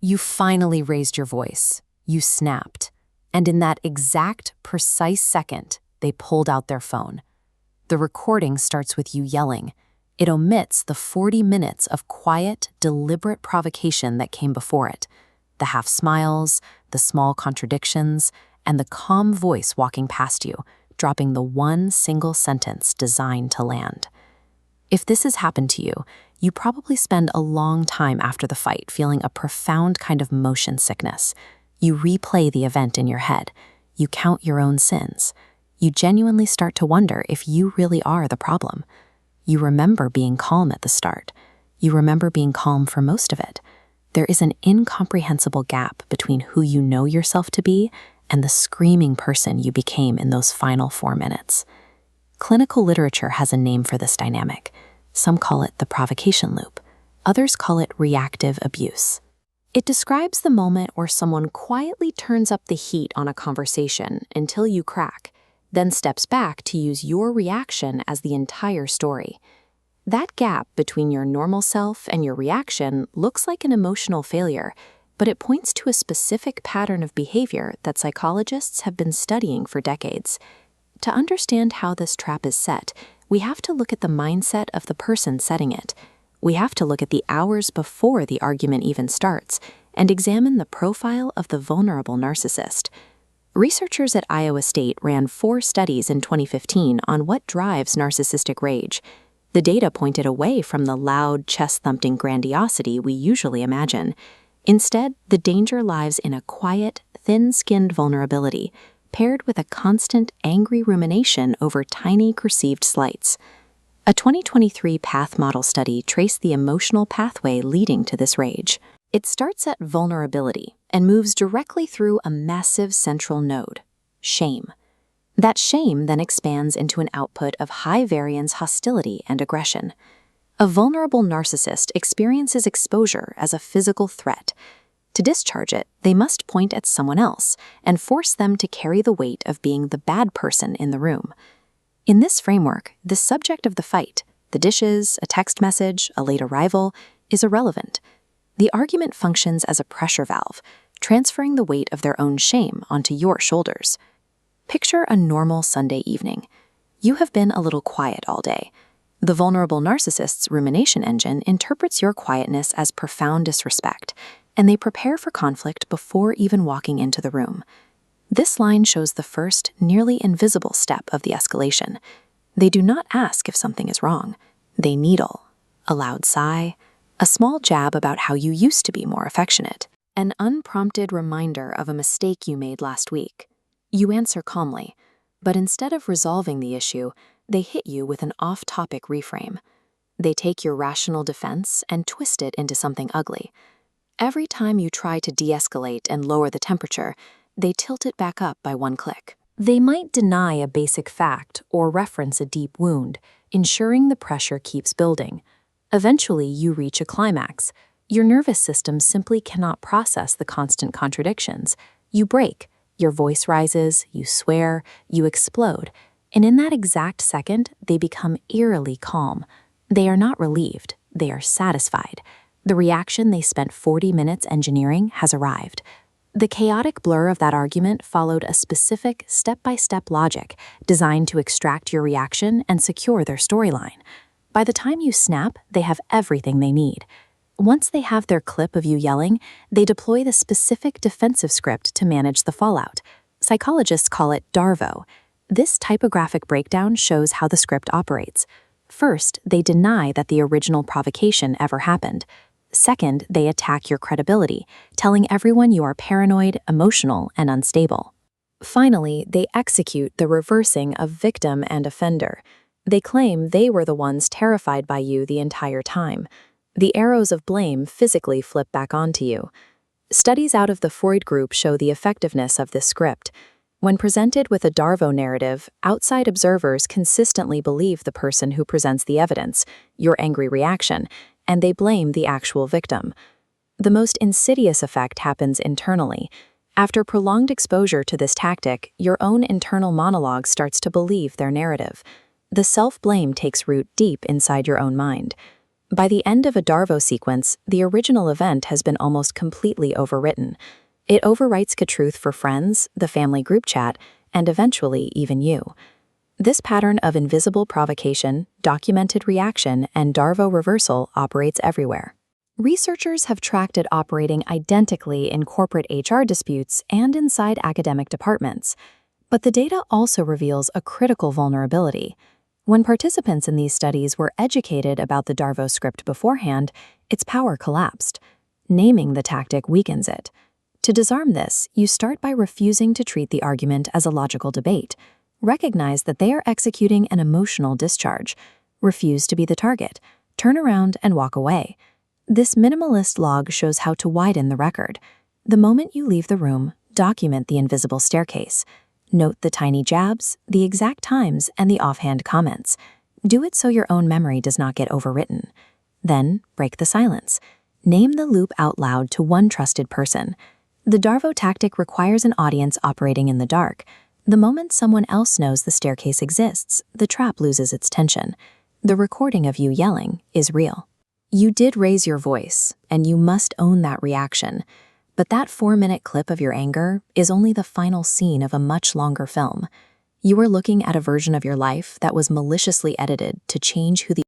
You finally raised your voice. You snapped. And in that exact, precise second, they pulled out their phone. The recording starts with you yelling. It omits the 40 minutes of quiet, deliberate provocation that came before it. The half smiles, the small contradictions, and the calm voice walking past you, dropping the one single sentence designed to land. If this has happened to you, you probably spend a long time after the fight feeling a profound kind of motion sickness. You replay the event in your head. You count your own sins. You genuinely start to wonder if you really are the problem. You remember being calm at the start. You remember being calm for most of it. There is an incomprehensible gap between who you know yourself to be and the screaming person you became in those final 4 minutes. Clinical literature has a name for this dynamic. Some call it the provocation loop. Others call it reactive abuse. It describes the moment where someone quietly turns up the heat on a conversation until you crack, then steps back to use your reaction as the entire story. That gap between your normal self and your reaction looks like an emotional failure, but it points to a specific pattern of behavior that psychologists have been studying for decades. To understand how this trap is set, we have to look at the mindset of the person setting it. We have to look at the hours before the argument even starts and examine the profile of the vulnerable narcissist. Researchers at Iowa State ran 4 studies in 2015 on what drives narcissistic rage. The data pointed away from the loud, chest-thumping grandiosity we usually imagine. Instead, the danger lies in a quiet, thin-skinned vulnerability, paired with a constant, angry rumination over tiny, perceived slights. A 2023 PATH model study traced the emotional pathway leading to this rage. It starts at vulnerability and moves directly through a massive central node, shame. That shame then expands into an output of high-variance hostility and aggression. A vulnerable narcissist experiences exposure as a physical threat. To discharge it, they must point at someone else and force them to carry the weight of being the bad person in the room. In this framework, the subject of the fight, the dishes, a text message, a late arrival, is irrelevant. The argument functions as a pressure valve, transferring the weight of their own shame onto your shoulders. Picture a normal Sunday evening. You have been a little quiet all day. The vulnerable narcissist's rumination engine interprets your quietness as profound disrespect, and they prepare for conflict before even walking into the room. This line shows the first, nearly invisible step of the escalation. They do not ask if something is wrong. They needle. A loud sigh, a small jab about how you used to be more affectionate, an unprompted reminder of a mistake you made last week. You answer calmly, but instead of resolving the issue, they hit you with an off-topic reframe. They take your rational defense and twist it into something ugly. Every time you try to de-escalate and lower the temperature, they tilt it back up by 1 click. They might deny a basic fact or reference a deep wound, ensuring the pressure keeps building. Eventually, you reach a climax. Your nervous system simply cannot process the constant contradictions. You break. Your voice rises, you swear, you explode, and in that exact second, they become eerily calm. They are not relieved, they are satisfied. The reaction they spent 40 minutes engineering has arrived. The chaotic blur of that argument followed a specific step-by-step logic designed to extract your reaction and secure their storyline. By the time you snap, they have everything they need. Once they have their clip of you yelling, they deploy the specific defensive script to manage the fallout. Psychologists call it DARVO. This typographic breakdown shows how the script operates. First, they deny that the original provocation ever happened. Second, they attack your credibility, telling everyone you are paranoid, emotional, and unstable. Finally, they execute the reversing of victim and offender. They claim they were the ones terrified by you the entire time. The arrows of blame physically flip back onto you. Studies out of the Freyd group show the effectiveness of this script. When presented with a DARVO narrative, outside observers consistently believe the person who presents the evidence, your angry reaction, and they blame the actual victim. The most insidious effect happens internally. After prolonged exposure to this tactic, your own internal monologue starts to believe their narrative. The self-blame takes root deep inside your own mind. By the end of a DARVO sequence, the original event has been almost completely overwritten. It overwrites a truth for friends, the family group chat, and eventually even you. This pattern of invisible provocation, documented reaction, and DARVO reversal operates everywhere. Researchers have tracked it operating identically in corporate HR disputes and inside academic departments. But the data also reveals a critical vulnerability. When participants in these studies were educated about the DARVO script beforehand, its power collapsed. Naming the tactic weakens it. To disarm this, you start by refusing to treat the argument as a logical debate. Recognize that they are executing an emotional discharge. Refuse to be the target. Turn around and walk away. This minimalist log shows how to widen the record. The moment you leave the room, document the invisible staircase. Note the tiny jabs, the exact times, and the offhand comments. Do it so your own memory does not get overwritten. Then, break the silence. Name the loop out loud to one trusted person. The DARVO tactic requires an audience operating in the dark. The moment someone else knows the staircase exists, the trap loses its tension. The recording of you yelling is real. You did raise your voice, and you must own that reaction. But that 4-minute clip of your anger is only the final scene of a much longer film. You are looking at a version of your life that was maliciously edited to change who the